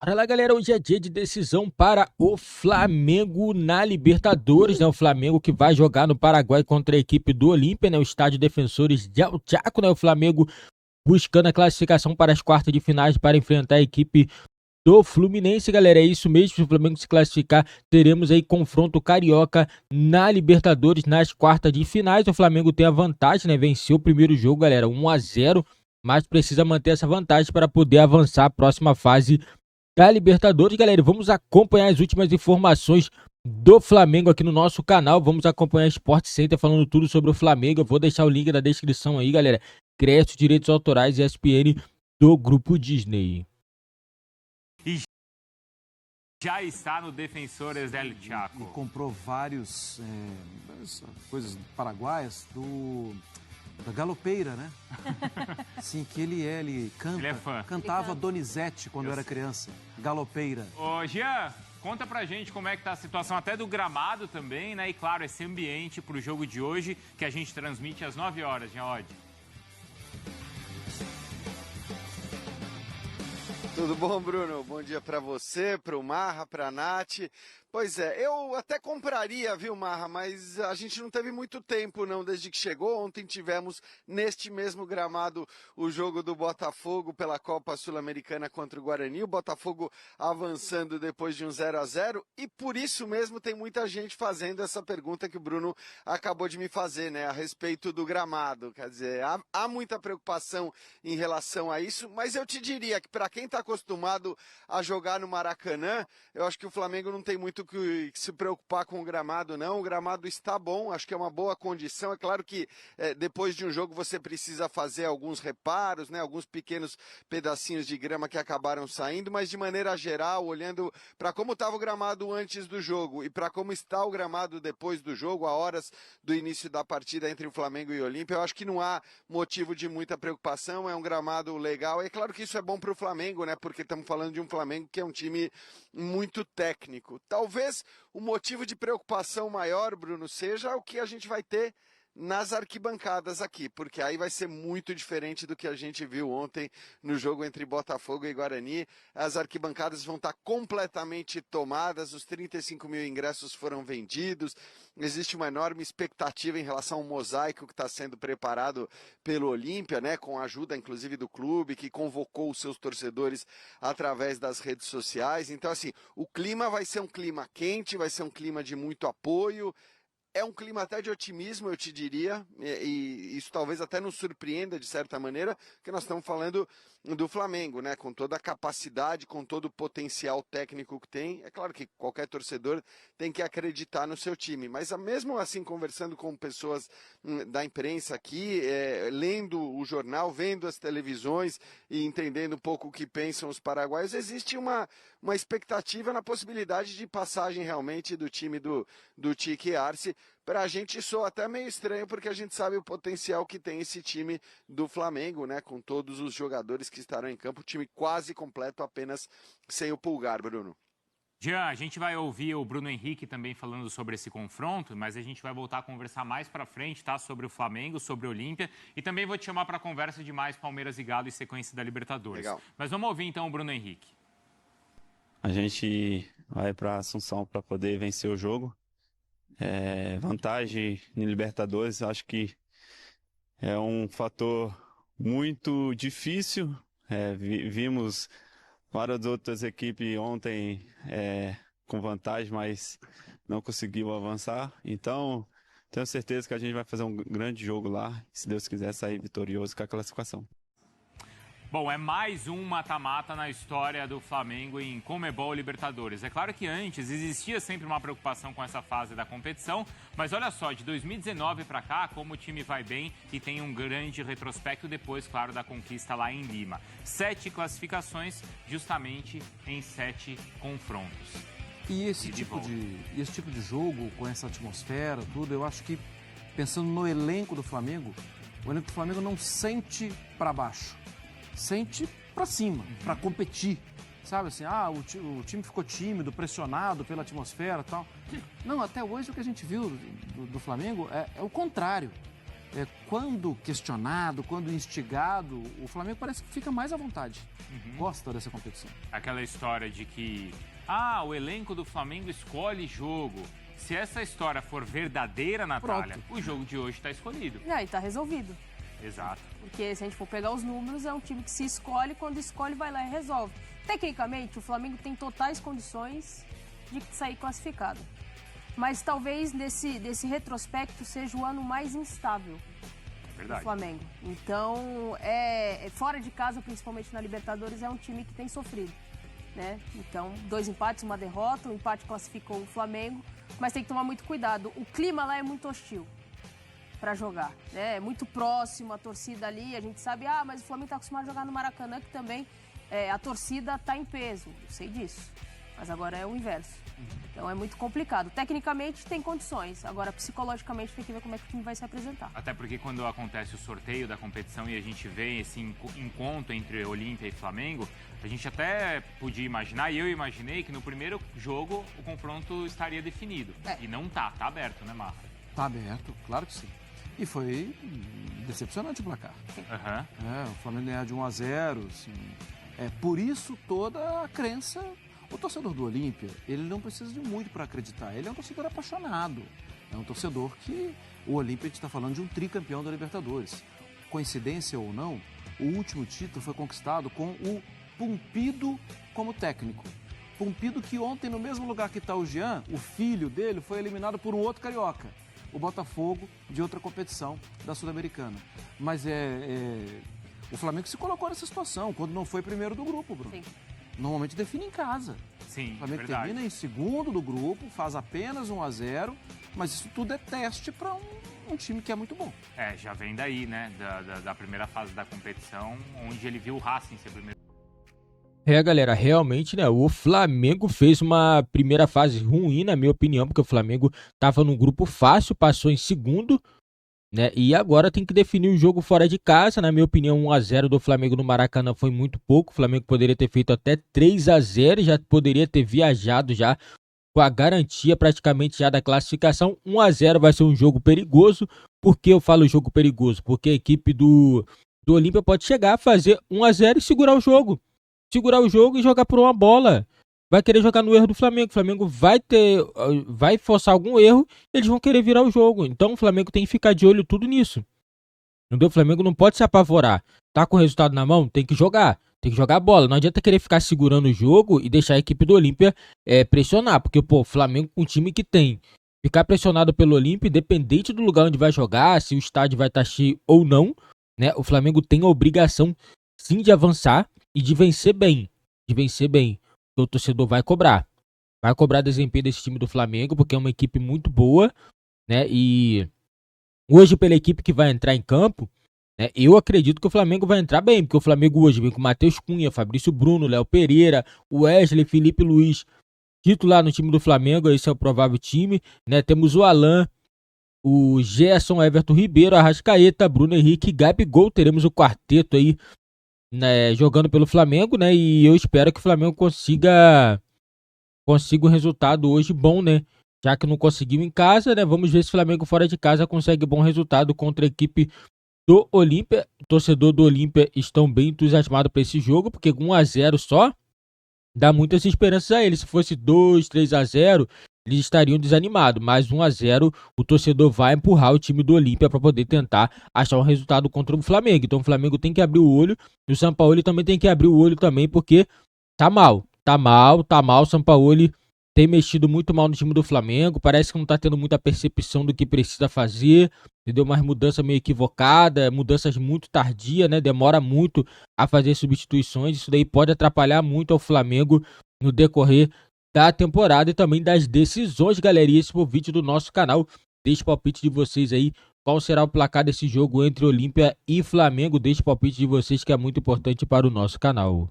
Olha lá, galera, hoje é dia de decisão para o Flamengo na Libertadores, né? O Flamengo que vai jogar no Paraguai contra a equipe do Olímpia, né? O Estádio Defensores de El Chaco, né? O Flamengo buscando a classificação para as quartas de finais para enfrentar a equipe do Fluminense, galera. É isso mesmo, se o Flamengo se classificar, teremos aí confronto carioca na Libertadores nas quartas de finais. O Flamengo tem a vantagem, né? Venceu o primeiro jogo, galera, 1-0, mas precisa manter essa vantagem para poder avançar à próxima fase da Libertadores, galera. Vamos acompanhar as últimas informações do Flamengo aqui no nosso canal. Vamos acompanhar a Sport Center falando tudo sobre o Flamengo. Eu vou deixar o link na descrição aí, galera. Crédito, direitos autorais e ESPN do Grupo Disney. E já está no Defensores del Chaco. E comprou várias coisas paraguaias da Galopeira, né? Sim, que ele canta. Ele é fã. Cantava Donizete quando era criança. Galopeira. Ô, Jean, conta pra gente como é que tá a situação até do gramado também, né? E claro, esse ambiente pro jogo de hoje que a gente transmite às 9 horas, Jean Oddi. Tudo bom, Bruno? Bom dia para você, para o Marra, para a Nath. Pois é, eu até compraria, viu, Marra, mas a gente não teve muito tempo, não, desde que chegou. Ontem tivemos, neste mesmo gramado, o jogo do Botafogo pela Copa Sul-Americana contra o Guarani. O Botafogo avançando depois de um 0-0 e por isso mesmo tem muita gente fazendo essa pergunta que o Bruno acabou de me fazer, né, a respeito do gramado. Quer dizer, há muita preocupação em relação a isso, mas eu te diria que para quem está acostumado a jogar no Maracanã, eu acho que o Flamengo não tem muito que se preocupar com o gramado, não. O gramado está bom, acho que é uma boa condição. É claro que depois de um jogo você precisa fazer alguns reparos, né, alguns pequenos pedacinhos de grama que acabaram saindo, mas de maneira geral, olhando para como estava o gramado antes do jogo e para como está o gramado depois do jogo, a horas do início da partida entre o Flamengo e o Olímpia, eu acho que não há motivo de muita preocupação. É um gramado legal. É claro que isso é bom para o Flamengo, né, porque estamos falando de um Flamengo que é um time muito técnico. Talvez o motivo de preocupação maior, Bruno, seja o que a gente vai ter nas arquibancadas aqui, porque aí vai ser muito diferente do que a gente viu ontem no jogo entre Botafogo e Guarani. As arquibancadas vão estar completamente tomadas, os 35 mil ingressos foram vendidos, existe uma enorme expectativa em relação ao mosaico que está sendo preparado pelo Olímpia, né, com a ajuda inclusive do clube, que convocou os seus torcedores através das redes sociais. Então, assim, o clima vai ser um clima quente, vai ser um clima de muito apoio. É um clima até de otimismo, eu te diria, e isso talvez até nos surpreenda de certa maneira, porque nós estamos falando do Flamengo, né? Com toda a capacidade, com todo o potencial técnico que tem. É claro que qualquer torcedor tem que acreditar no seu time, mas mesmo assim, conversando com pessoas da imprensa aqui, lendo o jornal, vendo as televisões e entendendo um pouco o que pensam os paraguaios, existe uma expectativa na possibilidade de passagem realmente do time do Tique Arce. Para a gente soa até meio estranho, porque a gente sabe o potencial que tem esse time do Flamengo, né? Com todos os jogadores que estarão em campo, o time quase completo, apenas sem o Pulgar, Bruno. Jean, a gente vai ouvir o Bruno Henrique também falando sobre esse confronto, mas a gente vai voltar a conversar mais para frente, tá? Sobre o Flamengo, sobre o Olímpia, e também vou te chamar para conversa de mais Palmeiras e Galo e sequência da Libertadores. Legal. Mas vamos ouvir então o Bruno Henrique. A gente vai para Assunção para poder vencer o jogo. Vantagem em Libertadores, acho que é um fator muito difícil. Vimos várias outras equipes ontem com vantagem, mas não conseguiu avançar. Então, tenho certeza que a gente vai fazer um grande jogo lá, e se Deus quiser sair vitorioso com a classificação. Bom, é mais um mata-mata na história do Flamengo em Conmebol Libertadores. É claro que antes existia sempre uma preocupação com essa fase da competição, mas olha só, de 2019 para cá, como o time vai bem e tem um grande retrospecto depois, claro, da conquista lá em Lima. 7 classificações justamente em 7 confrontos. E esse tipo de jogo, com essa atmosfera, tudo, eu acho que, pensando no elenco do Flamengo, o elenco do Flamengo não sente para baixo. Sente pra cima, pra competir, sabe assim, o time ficou tímido, pressionado pela atmosfera e tal. Não, até hoje o que a gente viu do Flamengo é o contrário. quando questionado, quando instigado, o Flamengo parece que fica mais à vontade. Gosta dessa competição. Aquela história de que, o elenco do Flamengo escolhe jogo. Se essa história for verdadeira, Natália, o jogo de hoje está escolhido. E aí, tá resolvido. Exato. Porque se a gente for pegar os números, é um time que se escolhe, quando escolhe vai lá e resolve. Tecnicamente, o Flamengo tem totais condições de sair classificado. Mas talvez desse retrospecto seja o ano mais instável do Flamengo. Então, fora de casa, principalmente na Libertadores, é um time que tem sofrido, né? Então, 2 empates, 1 derrota, o empate classificou o Flamengo, mas tem que tomar muito cuidado. O clima lá é muito hostil para jogar, né? É muito próximo, a torcida ali, a gente sabe, mas o Flamengo está acostumado a jogar no Maracanã, que também a torcida está em peso, eu sei disso, mas agora é o inverso. Então é muito complicado. Tecnicamente tem condições, agora psicologicamente tem que ver como é que o time vai se apresentar. Até porque quando acontece o sorteio da competição e a gente vê esse encontro entre Olímpia e Flamengo, a gente até podia imaginar, e eu imaginei, que no primeiro jogo o confronto estaria definido. E não tá aberto, né, Marra? Tá aberto, claro que sim. E foi decepcionante o placar. O Flamengo ganhar de 1-0, assim. Por isso toda a crença. O torcedor do Olímpia, ele não precisa de muito para acreditar. Ele é um torcedor apaixonado. É um torcedor que o Olímpia, a gente está falando de um tricampeão da Libertadores. Coincidência ou não, o último título foi conquistado com o Pumpido como técnico. Pumpido que ontem, no mesmo lugar que está o Jean, o filho dele foi eliminado por um outro carioca. O Botafogo, de outra competição da Sul-Americana. Mas o Flamengo se colocou nessa situação, quando não foi primeiro do grupo, Bruno. Sim. Normalmente define em casa. Sim, o Flamengo verdade. termina em segundo do grupo, faz apenas 1-0, mas isso tudo é teste para um time que é muito bom. Já vem daí, né, da primeira fase da competição, onde ele viu o Racing ser primeiro. Galera, realmente, né, o Flamengo fez uma primeira fase ruim, na minha opinião, porque o Flamengo tava num grupo fácil, passou em segundo, né, e agora tem que definir o jogo fora de casa. Na minha opinião, 1-0 do Flamengo no Maracanã foi muito pouco. O Flamengo poderia ter feito até 3-0, já poderia ter viajado já com a garantia praticamente já da classificação. 1-0 vai ser um jogo perigoso. Por que eu falo jogo perigoso? Porque a equipe do Olímpia pode chegar, fazer 1-0 e segurar o jogo. Segurar o jogo e jogar por uma bola. Vai querer jogar no erro do Flamengo. O Flamengo vai forçar algum erro, eles vão querer virar o jogo. Então o Flamengo tem que ficar de olho tudo nisso. Entendeu? O Flamengo não pode se apavorar. Tá com o resultado na mão? Tem que jogar. Tem que jogar a bola. Não adianta querer ficar segurando o jogo e deixar a equipe do Olímpia pressionar. Porque, o Flamengo com um time que tem. Ficar pressionado pelo Olímpia, independente do lugar onde vai jogar, se o estádio vai estar cheio ou não, né? O Flamengo tem a obrigação, sim, de avançar e de vencer bem. O torcedor vai cobrar desempenho desse time do Flamengo, porque é uma equipe muito boa, né? E hoje, pela equipe que vai entrar em campo, né, eu acredito que o Flamengo vai entrar bem, porque o Flamengo hoje vem com Matheus Cunha, Fabrício Bruno, Léo Pereira, Wesley, Felipe Luiz, titular no time do Flamengo. Esse é o provável time, né? Temos o Alan, o Gerson, Everton Ribeiro, Arrascaeta, Bruno Henrique, Gabigol. Teremos o quarteto aí, né, jogando pelo Flamengo, né? E eu espero que o Flamengo consiga um resultado hoje bom, né? Já que não conseguiu em casa, né? Vamos ver se o Flamengo fora de casa consegue bom resultado contra a equipe do Olímpia. O torcedor do Olímpia estão bem entusiasmados para esse jogo, porque 1-0 só dá muitas esperanças a eles. Se fosse 2, 3-0, eles estariam desanimados. Mas 1-0, o torcedor vai empurrar o time do Olímpia para poder tentar achar um resultado contra o Flamengo. Então o Flamengo tem que abrir o olho, e o Sampaoli também tem que abrir o olho também, porque tá mal. O Sampaoli tem mexido muito mal no time do Flamengo. Parece que não tá tendo muita percepção do que precisa fazer. Entendeu? Umas mudanças meio equivocadas, mudanças muito tardias, né? Demora muito a fazer substituições. Isso daí pode atrapalhar muito ao Flamengo no decorrer da temporada e também das decisões, galera. E esse foi o vídeo do nosso canal. Deixe o palpite de vocês aí. Qual será o placar desse jogo entre Olímpia e Flamengo? Deixe o palpite de vocês, que é muito importante para o nosso canal.